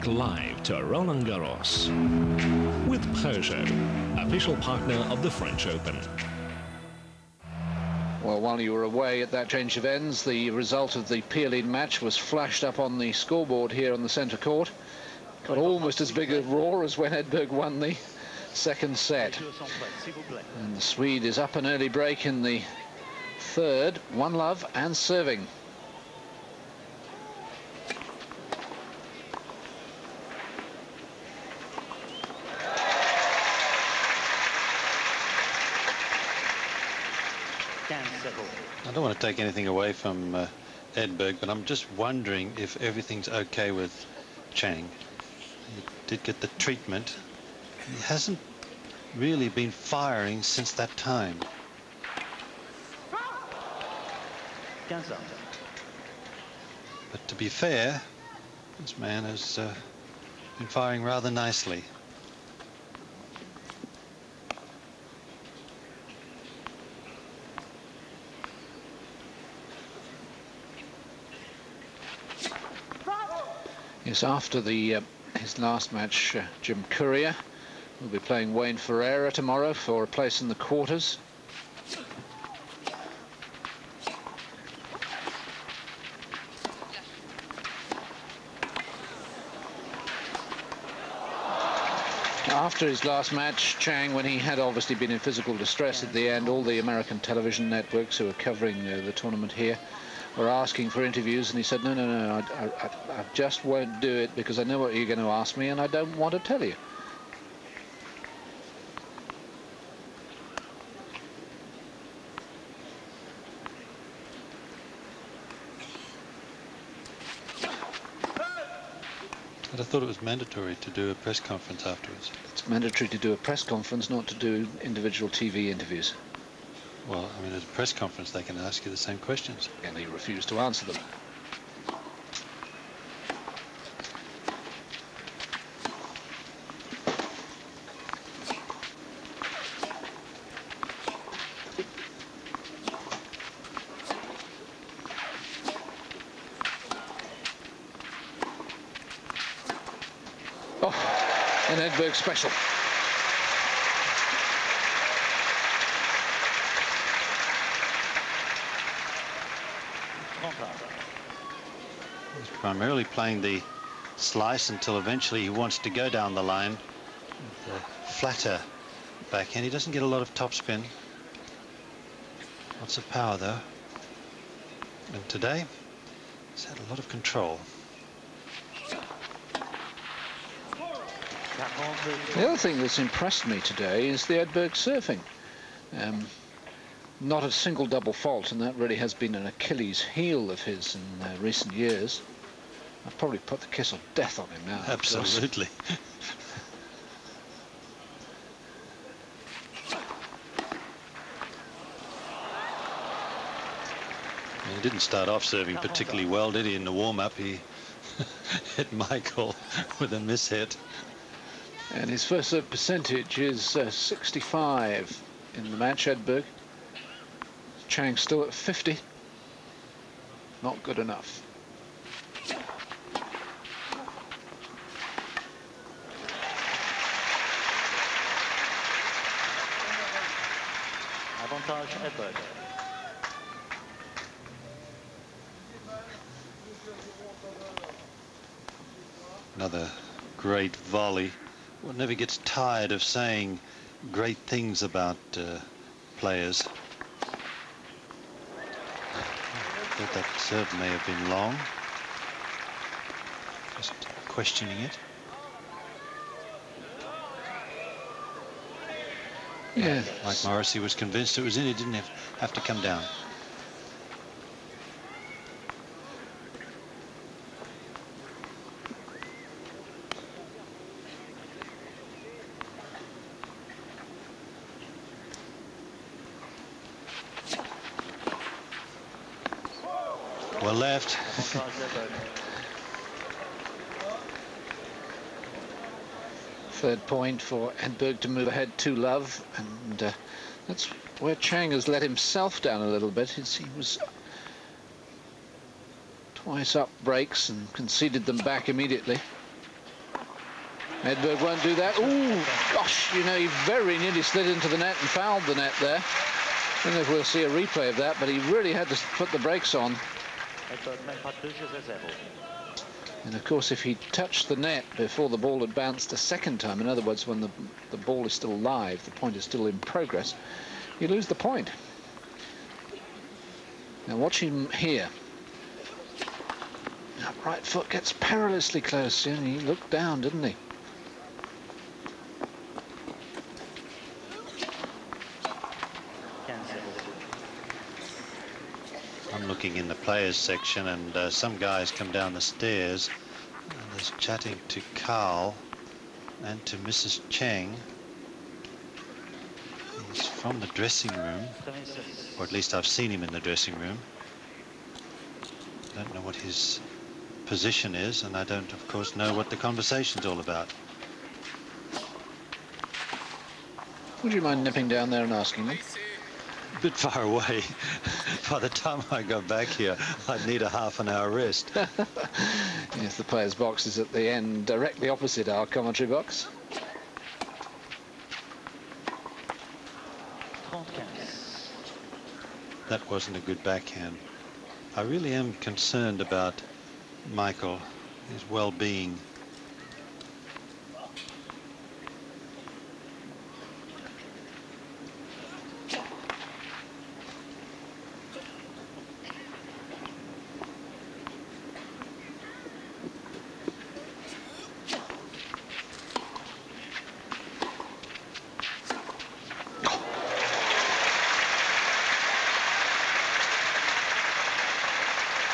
back live to Roland Garros with part7, official partner of the French Open. Well, while you were away at that change of ends, the result of the Pierlin match was flashed up on the scoreboard here on the centre court. Got almost as big a roar as when Edberg won the second set. And the Swede is up an early break in the third, 1-love and serving. I don't want to take anything away from Edberg, but I'm just wondering if everything's okay with Chang. He did get the treatment. He hasn't really been firing since that time. But to be fair, this man has been firing rather nicely. Yes, after his last match, Jim Courier will be playing Wayne Ferreira tomorrow for a place in the quarters. After his last match, Chang, when he had obviously been in physical distress at the end, all the American television networks who are covering the tournament here were asking for interviews, and he said, no, I just won't do it because I know what you're going to ask me and I don't want to tell you. But I thought it was mandatory to do a press conference afterwards. It's mandatory to do a press conference, not to do individual TV interviews. Well, I mean, at a press conference, they can ask you the same questions. And he refused to answer them. Oh, an Edberg special. He's primarily playing the slice until eventually he wants to go down the line with a flatter backhand. He doesn't get a lot of topspin. Lots of power though. And today he's had a lot of control. The other thing that's impressed me today is the Edberg surfing. Not a single double fault, and that really has been an Achilles heel of his in recent years. I've probably put the kiss of death on him now. Absolutely. He didn't start off serving particularly well, did he? In the warm-up, he hit Michael with a mishit. And his first serve percentage is 65 in the match, Edberg. Chang still at 50. Not good enough. Avantage Edberg. Another great volley. One never gets tired of saying great things about players. I thought that serve may have been long. Just questioning it. Yeah. Like Morrissey was convinced it was in, it didn't have to come down. Well left. Third point for Edberg to move ahead 2-love, and that's where Chang has let himself down a little bit. He was twice up breaks and conceded them back immediately. Edberg won't do that. Oh, gosh, you know, he very nearly slid into the net and fouled the net there. I don't know if we'll see a replay of that, but he really had to put the brakes on. And of course, if he touched the net before the ball had bounced a second time, in other words, when the ball is still live, the point is still in progress, you lose the point. Now watch him here. That right foot gets perilously close. Yeah, he looked down, didn't he? I'm looking in the players section, and some guys come down the stairs and there's chatting to Carl and to Mrs. Chang. He's from the dressing room, or at least I've seen him in the dressing room. I don't know what his position is, and I don't, of course, know what the conversation's all about. Would you mind nipping down there and asking them? A bit far away. By the time I got back here, I'd need a half-an-hour rest. Yes, the players' box is at the end, directly opposite our commentary box. That wasn't a good backhand. I really am concerned about Michael, his well-being.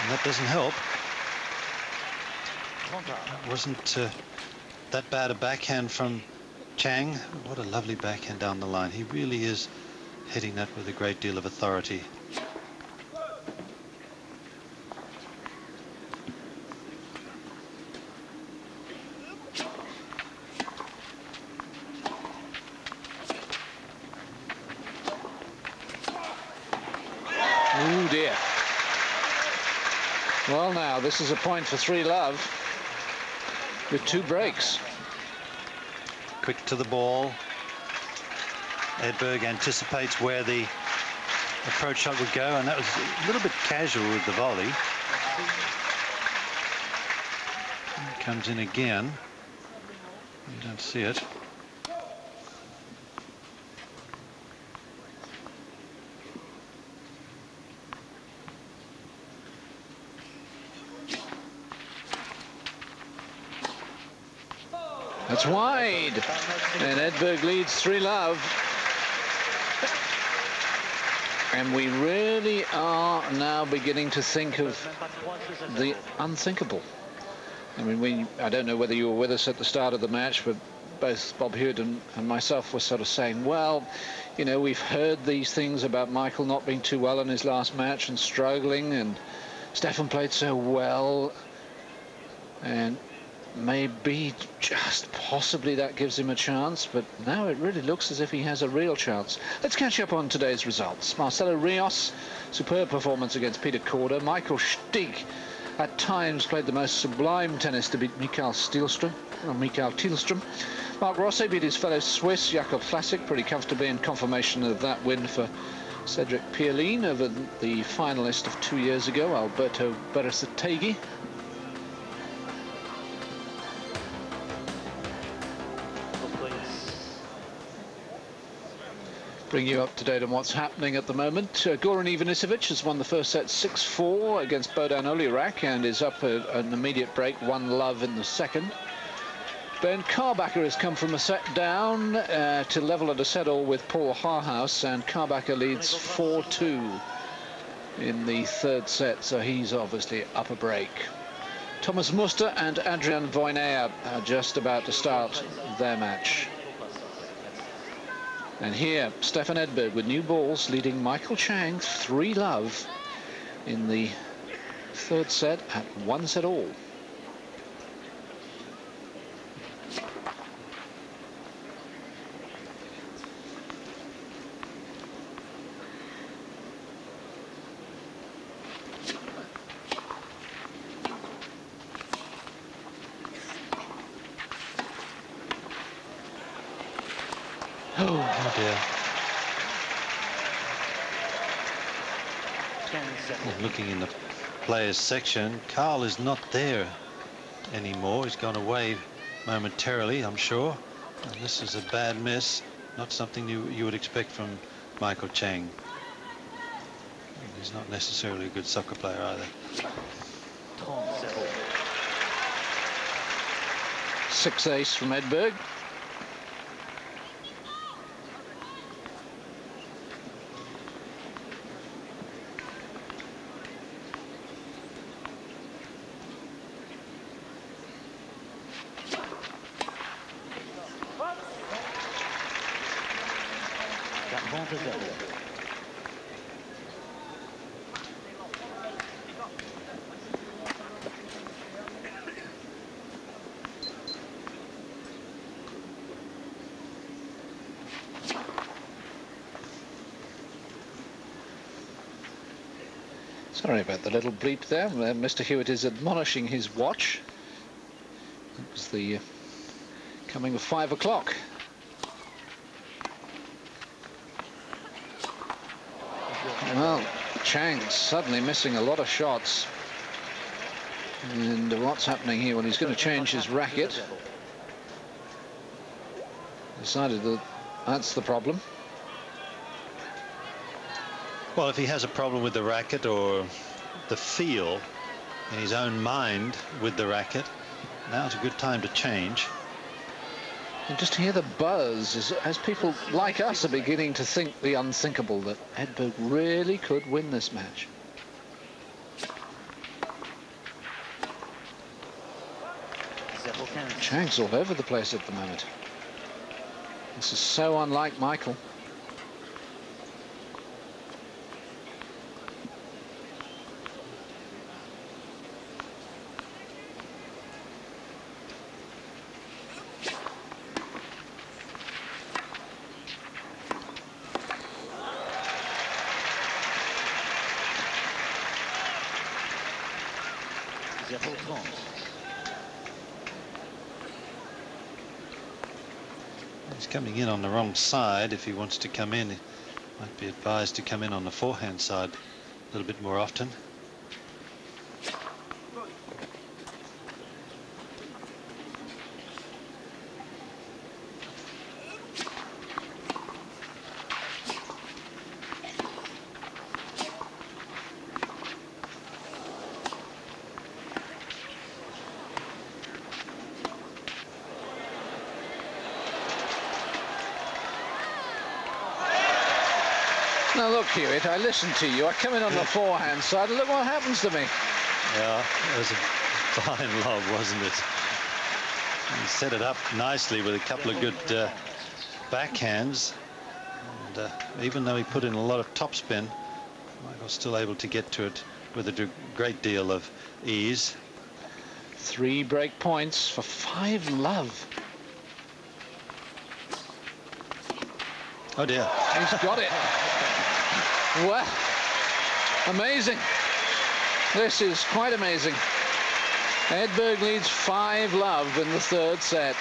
That doesn't help. It wasn't that bad a backhand from Chang. What a lovely backhand down the line. He really is hitting that with a great deal of authority. Oh dear. Well, now this is a point for 3-love with 2 breaks. Quick to the ball. Edberg anticipates where the approach shot would go, and that was a little bit casual with the volley. It comes in again. You don't see it. That's wide, and Edberg leads 3-love. And we really are now beginning to think of the unthinkable. I mean, I don't know whether you were with us at the start of the match, but both Bob Hewitt and myself were sort of saying, well, you know, we've heard these things about Michael not being too well in his last match and struggling, and Stefan played so well, and maybe just possibly that gives him a chance, but now it really looks as if he has a real chance. Let's catch up on today's results. Marcelo Rios, superb performance against Peter Korda. Michael Stich at times played the most sublime tennis to beat Mikael Tielström. Mark Rossi beat his fellow Swiss Jakob Flassig pretty comfortably, in confirmation of that win for Cedric Pierlin over the finalist of 2 years ago, Alberto Berasategui. Bring you up to date on what's happening at the moment. Goran Ivanisevic has won the first set 6-4 against Bodan Olirak and is up an immediate break, 1-love in the second. Ben Carbacker has come from a set down to level at a set all with Paul Harhaus, and Carbacker leads 4-2 in the third set, so he's obviously up a break. Thomas Muster and Adrian Voinea are just about to start their match. And here, Stefan Edberg with new balls, leading Michael Chang 3-love in the third set at 1-all. Oh dear. Looking in the players section, Carl is not there anymore. He's gone away momentarily, I'm sure. And this is a bad miss, not something you would expect from Michael Chang. He's not necessarily a good soccer player either. 6 ace from Edberg. Sorry about the little bleep there. Mr. Hewitt is admonishing his watch. It was the coming of 5 o'clock. Well, Chang suddenly missing a lot of shots. And what's happening here? Well, he's going to change his racket. Decided that that's the problem. Well, if he has a problem with the racket or the feel in his own mind with the racket, now's a good time to change. And just hear the buzz as people like us are beginning to think the unthinkable, that Edberg really could win this match. Chang's all over the place at the moment. This is so unlike Michael. He's coming in on the wrong side. If he wants to come in, he might be advised to come in on the forehand side a little bit more often. Now look, Hewitt, I listened to you. I come in on the forehand side, and look what happens to me. Yeah, it was a fine lob, wasn't it? He set it up nicely with a couple of good backhands. And even though he put in a lot of topspin, Michael's still able to get to it with a great deal of ease. 3 break points for 5 love. Oh dear. He's got it. Well, amazing. This is quite amazing. Edberg leads 5 love in the 3rd set.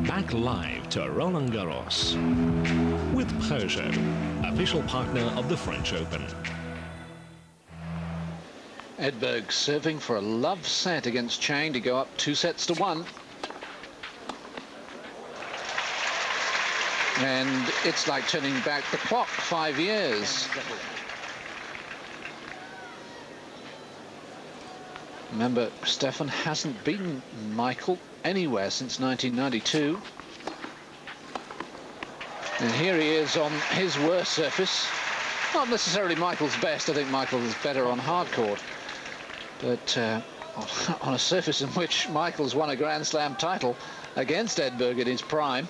Back live to Roland Garros with Peugeot, official partner of the French Open. Edberg serving for a love set against Chang to go up 2-1. And it's like turning back the clock 5 years. Remember, Stefan hasn't beaten Michael anywhere since 1992. And here he is on his worst surface. Not necessarily Michael's best. I think Michael is better on hard court. But on a surface in which Michael's won a Grand Slam title against Edberg in his prime.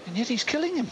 And yet he's killing him.